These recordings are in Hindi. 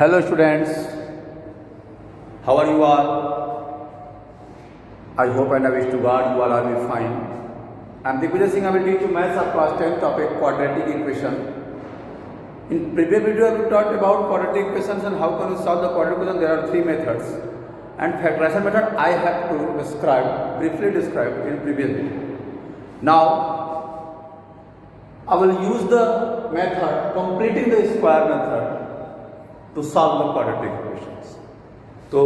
Hello students, how are you all? I hope and I wish to God you all are very fine. I am Digvijay Singh. I will teach you maths of class 10 topic quadratic equation. In previous video I talked about quadratic equations and how can you solve the quadratic equation. There are three methods and factorization method I have to briefly describe in previous video. Now I will use the method completing the square method to solve the quadratic equations. तो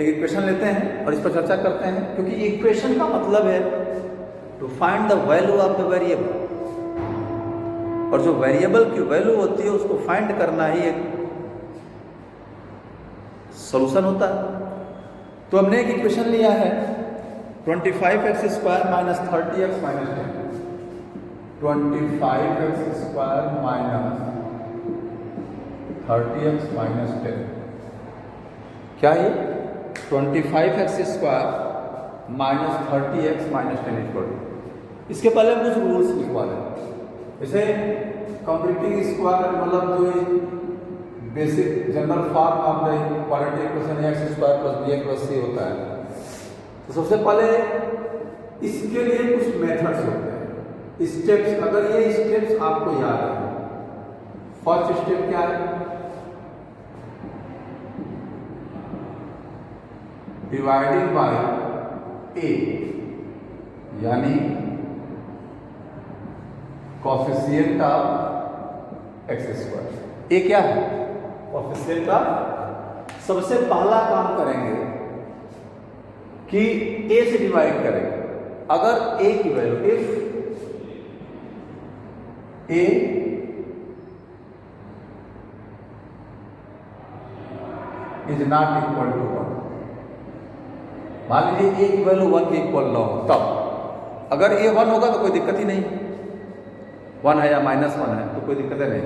एक इक्वेशन लेते हैं और इस पर चर्चा करते हैं, क्योंकि इक्वेशन का मतलब है to find the value of the variable, और जो वेरिएबल की वैल्यू होती है उसको फाइंड करना ही एक सॉल्यूशन होता है। तो हमने एक इक्वेशन लिया है 25x² minus 30x minus 10, 25x² minus 30x minus 10, क्या है 25x² minus 30x minus 10 equal to. इसके पहले हम कुछ रूल्स लिखवा लें। जैसे कंप्लीटिंग स्क्वायर मतलब जो basic general form of the quadratic equation x² plus bx plus c होता है। तो सबसे पहले इसके लिए कुछ मेथड्स होते हैं, स्टेप्स। अगर ये स्टेप्स आपको याद है, फर्स्ट स्टेप क्या है, डिवाइडिंग बाय a, यानी कोफिशिएंट ऑफ x²। ए क्या है, कोफिशिएंट ऑफ। सबसे पहला काम करेंगे कि a से डिवाइड करेंगे। अगर a की value if a is not equal to 1, मान लीजिए a की वैल्यू 1 के इक्वल ना हो, तब अगर a 1 होगा तो कोई दिक्कत ही नहीं, 1 है या -1 है तो कोई दिक्कत है नहीं।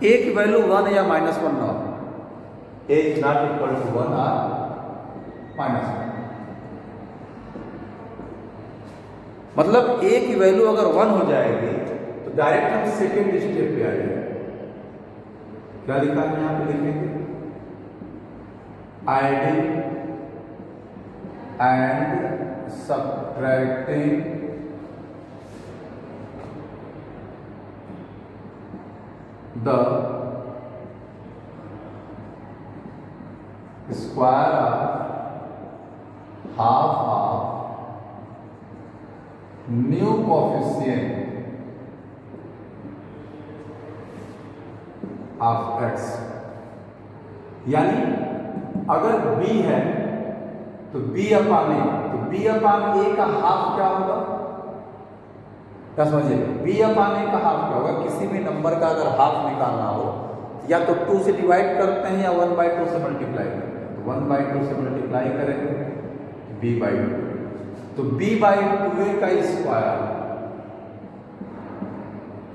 a की वैल्यू 1 या -1 ना हो, a is not equal to 1 और -1, मतलब a की वैल्यू अगर 1 हो जाएगी तो डायरेक्ट हम सेकेंड स्टेप पे आ जाएंगे। क्या लिखा है यहाँ पे, लिखेंगे adding and subtracting the square of half of new coefficient of x। यानी अगर b है तो b अपान a, तो b अपान a का हाफ क्या होगा, क्या समझिए, b अपान a का हाफ क्या होगा। किसी भी नंबर का अगर हाफ निकालना हो या तो 2 से डिवाइड करते हैं या 1/2 से मल्टीप्लाई करते हैं। तो 1/2 से मल्टीप्लाई करेंगे b/2, तो b/2a का स्क्वायर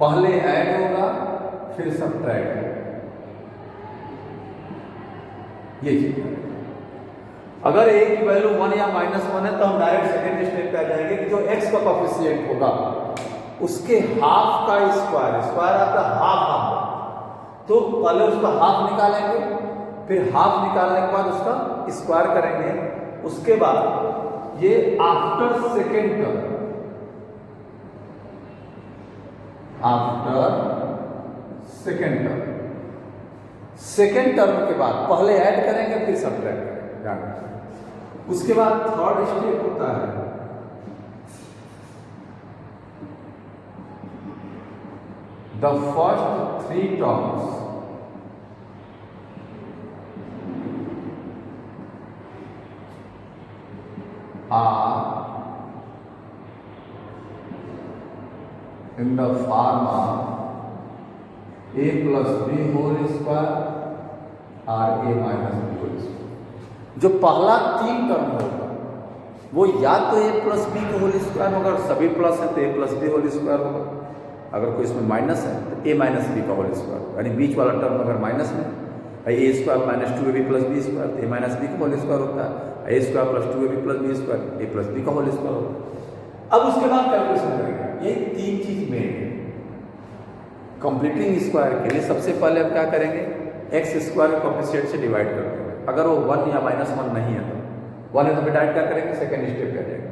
पहले ऐड होगा फिर सब्ट्रैक्ट, ये चीज। अगर a की वैल्यू 1 या -1 है तो हम डायरेक्ट सेकेंड स्टेप पे आ जाएंगे कि जो x का कोफिशिएंट होगा उसके हाफ का square, square of the half of, तो पहले उसका हाफ निकालेंगे, फिर हाफ निकालने के बाद उसका स्क्वायर करेंगे। उसके बाद ये after second term, after second term, second term के बाद पहले ऐड करेंगे फिर सब्ट्रैक्ट करेंगे। उसके बाद थर्ड स्टेप होता है the first 3 terms are in the form of a + b whole square और a - b होल स्क्वायर। जो पहला 3 टर्म होगा वो या तो a + b का होल स्क्वायर होगा, और सभी प्लस है तो a + b होल स्क्वायर होगा। अगर कोई इसमें माइनस है तो a - b का होल स्क्वायर होगा, यानी बीच वाला टर्म अगर माइनस में a² - 2ab + b स्क्वायर, तो a - b का होल स्क्वायर होता है, a² + 2ab + b square, a + b का होल स्क्वायर होता है। अब उसके बाद कैलकुलेशन करेंगे, ये 3 चीज मेन है। कंप्लीटिंग स्क्वायर के लिए सबसे पहले हम क्या करेंगे, एक्स स्क्वायर के कोफिशिएंट से डिवाइड कर देंगे। अगर वो 1 या -1 नहीं है तो 1 है तो डिवाइड क्या करेंगे, सेकेंड स्टेप पे आ जाएंगे।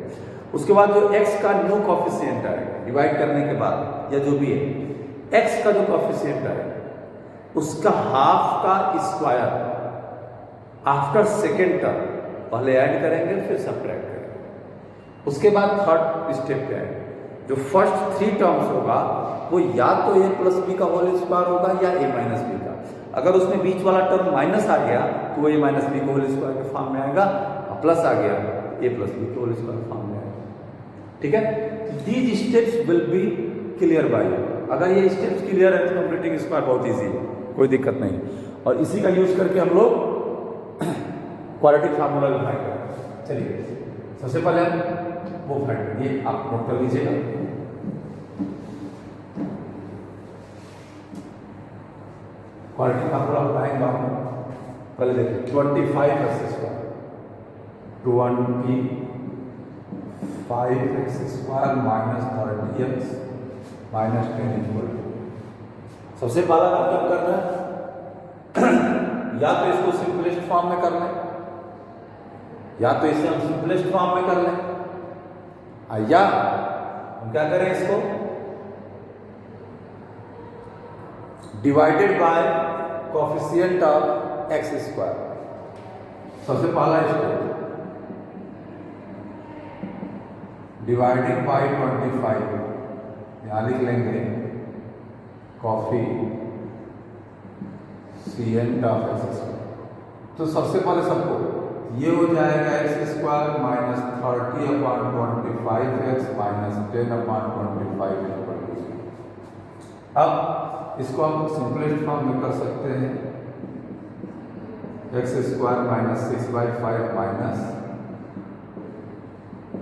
उसके बाद जो एक्स का न्यू कोफिशिएंट आएगा डिवाइड करने के बाद, या जो भी है, एक्स का जो कोफिशिएंट आएगा उसका हाफ का स्क्वायर आफ्टर सेकेंड टर्म पहले ऐड करेंगे फिर सब्ट्रैक्ट करेंगे। उसके बाद थर्ड स्टेप पे आएंगे। जो फर्स्ट 3 टर्म्स होगा वो या तो a प्लस बी का होल स्क्वायर होगा या a माइनस बी का। अगर उसमें बीच वाला टर्म माइनस आ गया तो वो a माइनस बी के होल स्क्वायर के फॉर्म में आएगा, और प्लस आ गया a प्लस बी के होल स्क्वायर फॉर्म में आएगा। ठीक है, these steps will be clear by you. अगर ये स्टेप्स क्लियर है तो कंप्लीटिंग स्क्वायर बहुत ईजी है, कोई दिक्कत नहीं। और इसी का यूज करके हम लोग क्वाड्रेटिक फार्मूला लिखाएंगे। चलिए सबसे पहले हम वो फाइंड, ये आप नोट कर लीजिएगा। क्वाड्रेटिक फार्मूला बताएंगे आप। पहले देखिए 25x square 25x square minus 30x minus 10 equal to, सबसे पहला काम क्या करना है, या तो इसको सिंपलेस्ट फॉर्म में कर लें, या तो इसे हम सिंपलेस्ट फॉर्म में कर लें, या हम क्या करें, इसको divided by coefficient of x square. सबसे पहला स्टेप डिवाइडिंग बाय 25, यहां लिख लेंगे coefficient of x square. तो सबसे पहले सबको ये हो जाएगा x square minus 30/25x minus 10/25 equal to. अब इसको हम सिंपलेस्ट फॉर्म में कर सकते हैं, एक्स स्क्वायर माइनस 6/5 माइनस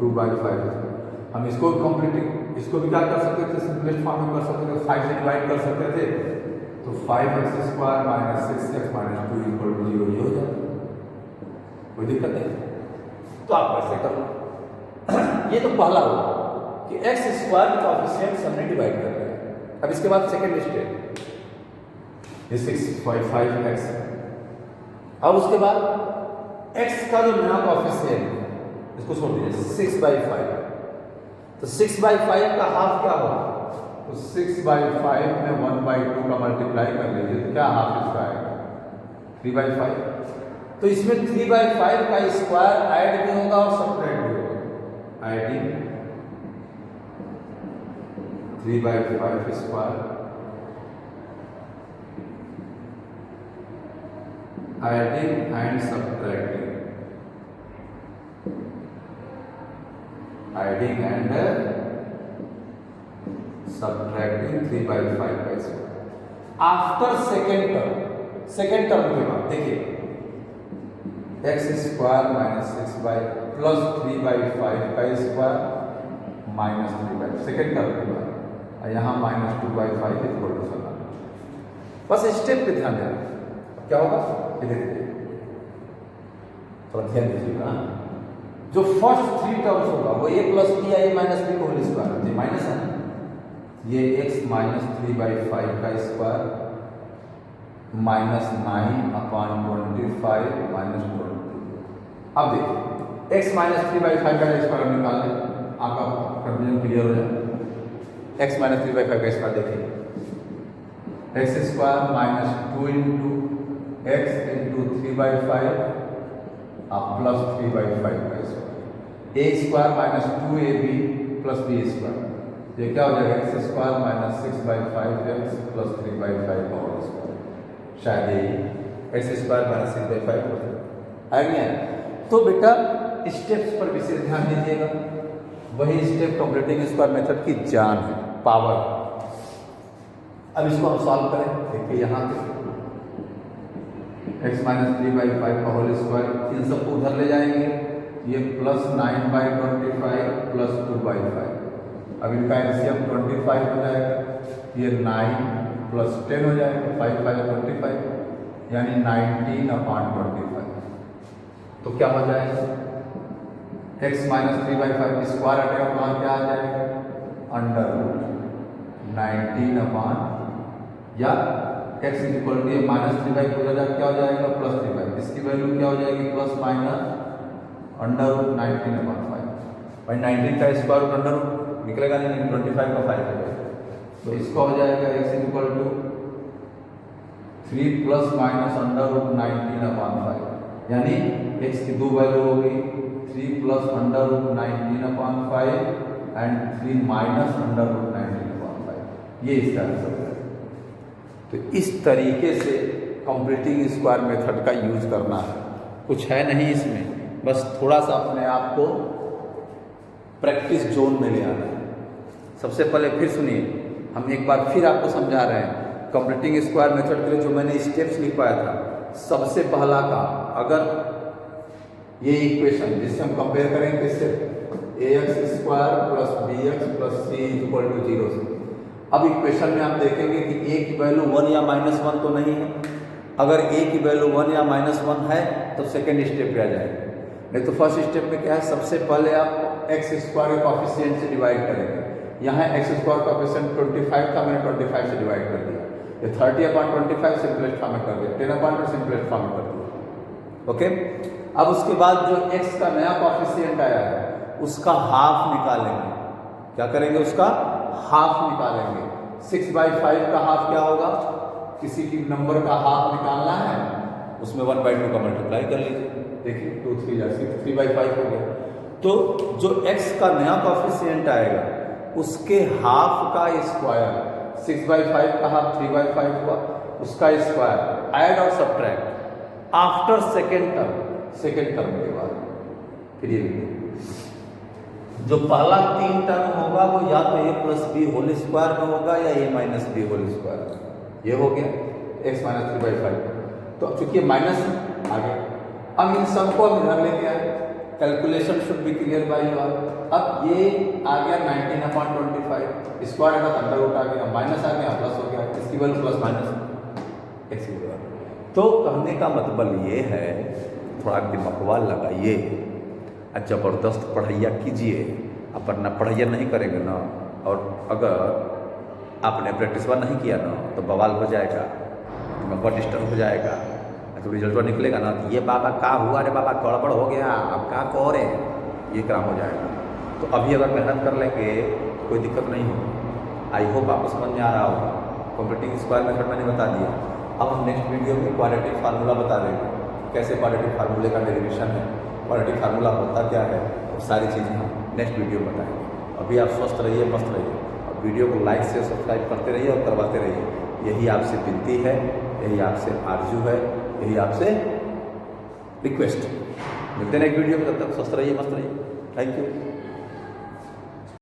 2/5। हम इसको कंप्लीटिंग, इसको भी क्या कर सकते थे, सिंपलेस्ट फॉर्म में कर सकते थे, 5 से डिवाइड कर सकते थे, तो 5x square minus 6x minus 2 equal to 0 ये हो जाता, कोई दिक्कत नहीं। तो आप ऐसे कर लो। ये तो पहला हुआ कि एक्स स्क्वायर के कोफिशिएंट्स हमने डिवाइड कर दिया। अब इसके बाद सेकेंड स्टेप, ये 6/5x। अब उसके बाद x का जो नया कोफिशिएंट है इसको छोड़ दीजिए, 6/5। तो 6/5 का हाफ क्या होगा, तो 6/5 में 1/2 का मल्टीप्लाई कर लीजिए तो क्या हाफ इसका आएगा, 3/5। तो इसमें 3/5 का स्क्वायर ऐड भी होगा और सब्ट्रैक्ट भी होगा। Adding 3/5 square, adding and subtracting, adding and subtracting 3/5 का स्क्वायर। आफ्टर सेकेंड टर्म के बाद देखिए एक्स स्क्वायर माइनस 6 प्लस 3/5 का स्क्वायर माइनस 3/5 सेकेंड टर्म के बाद, और यहाँ माइनस 2/5 इक्वल टू 7। बस स्टेप पे ध्यान देना क्या होगा, ये देखिए थोड़ा ध्यान दीजिएगा। जो फर्स्ट 3 टर्म्स होगा वो a प्लस बी या a माइनस बी का होल स्क्वायर, ये माइनस है ना, ये x माइनस 3/5 का स्क्वायर माइनस 9/25 माइनस 20। अब देखिए x माइनस 3/5 का स्क्वायर हम निकाल लें, आपका कंफ्यूजन क्लियर हो जाए। x माइनस 3/5 का स्क्वायर देखिए, X square minus 2 into X into 3/5 आप प्लस 3/5 का square, A square minus 2ab plus B square, ये क्या हो जाएगा, x square minus 6/5x plus 3/5 का होल स्क्वायर। शायद यही एक्स स्क्वायर माइनस 6/5 हो जाए, आ गया। तो बेटा स्टेप्स पर विशेष ध्यान दीजिएगा, वही स्टेप कंप्लीटिंग स्क्वायर मेथड की जान है, पावर। अब इसको हम सॉल्व करें, देखिए यहाँ पे x माइनस 3/5 का होल स्क्वायर, इन सबको उधर ले जाएंगे, ये प्लस 9/25 प्लस 2/5। अब इनका एलसीएम 25 हो जाएगा, ये 9 प्लस 10 हो जाएगा, 5/5 25, यानी 19/25। तो क्या हो जाएगा, x माइनस 3/5 स्क्वायर हटेगा तो वहाँ क्या आ जाएगा, अंडर रूट 19 या एक्स इज इक्वल टू ये -3/2 हो जाएगा, क्या हो जाएगा +3/, इसकी वैल्यू क्या हो जाएगी प्लस माइनस √19/5। भाई 19 का स्क्वायर रूट अंडर रूट निकलेगा नहीं, 25 का 5 है, तो इसका हो जाएगा एक्स इज इक्वल टू 3 ± √19/5, यानी एक्स की दो वैल्यू होगी 3 + √19/5 एंड 3 - √19/5, ये इसका आंसर है। तो इस तरीके से कंप्लीटिंग स्क्वायर मेथड का यूज करना है, कुछ है नहीं इसमें, बस थोड़ा सा अपने आप को प्रैक्टिस जोन में ले आना है। सबसे पहले फिर सुनिए, हम एक बार फिर आपको समझा रहे हैं कंप्लीटिंग स्क्वायर मेथड के लिए जो मैंने स्टेप्स लिखवाया था। सबसे पहला काम, अगर ये इक्वेशन जिससे हम कंपेयर करेंगे किससे, ax² + bx + c = 0 से। अब इक्वेशन में आप देखेंगे कि a की वैल्यू 1 या -1 तो नहीं है। अगर a की वैल्यू 1 या -1 है तो सेकेंड स्टेप पे आ जाएगा, नहीं तो फर्स्ट स्टेप में क्या है, सबसे पहले आप x² के कोफिशिएंट से डिवाइड करेंगे। यहाँ x² कोफिशिएंट 25 था, मैंने 25 से डिवाइड कर दिया। ये 30/25 सिंपलेस्ट फॉर्म में कर दिया, 10/2 सिंपलेस्ट फॉर्म में कर दिया। ओके, अब उसके बाद जो x का नया कोफिशिएंट आया है उसका हाफ निकालेंगे। क्या करेंगे, उसका हाफ निकालेंगे। 6/5 का हाफ क्या होगा, किसी की नंबर का हाफ निकालना है, उसमें 1/2 का मल्टीप्लाई कर लीजिए। देखिए 2 3 जा 6, 3/5 हो गया। तो जो x का नया कोफिशिएंट आएगा उसके हाफ का स्क्वायर, 6/5 का हाफ 3/5 हुआ, उसका स्क्वायर ऐड और सब्ट्रैक्ट आफ्टर सेकेंड टर्म के बाद। फिर ये जो पहला 3 टर्म होगा वो या तो a + b होल स्क्वायर में होगा या a - b होल स्क्वायर। ये हो गया x - 3/5। तो अब चूंकि माइनस आ गया, अब इन सबको हम इधर लेके आए, calculation should be clear by you all. अब ये आ गया 19/25, स्क्वायर का अंडर रूट आ गया, माइनस आ गया प्लस हो गया, इसकी वैल्यू प्लस माइनस x की वैल्यू। तो कहने का मतलब ये है, थोड़ा दिमागवा लगाइए और ज़बरदस्त पढ़ाइया कीजिए। अब वरना पढ़ाइया नहीं करेंगे ना, और अगर आपने प्रैक्टिस बार नहीं किया ना तो बवाल हो जाएगा, दिमाग डिस्टर्ब हो जाएगा, तो रिजल्ट निकलेगा ना तो ये बाबा का हुआ, अरे बाबा गड़बड़ हो गया, अब का कह रहे, ये काम हो जाएगा। तो अभी अगर मेहनत कर लेंगे कोई दिक्कत नहीं होगी। आई होप आपको समझ में आ रहा होगा। कंप्लीटिंग स्क्वायर मेथड मैंने बता दिया। अब हम नेक्स्ट वीडियो में क्वाड्रेटिक फार्मूला बता देंगे, कैसे क्वाड्रेटिक फार्मूले का डेरिवेशन है, क्वाड्रेटिक फार्मूला होता क्या है, और सारी चीज़ें हम नेक्स्ट वीडियो में बताएंगे। अभी आप स्वस्थ रहिए, मस्त रहिए, और वीडियो को लाइक से सब्सक्राइब करते रहिए और करवाते रहिए। यही आपसे विनती है, यही आपसे आरजू है, यही आपसे रिक्वेस्ट। मिलते हैं नेक्स्ट वीडियो में, तब तक स्वस्थ रहिए, मस्त रहिए। Thank you.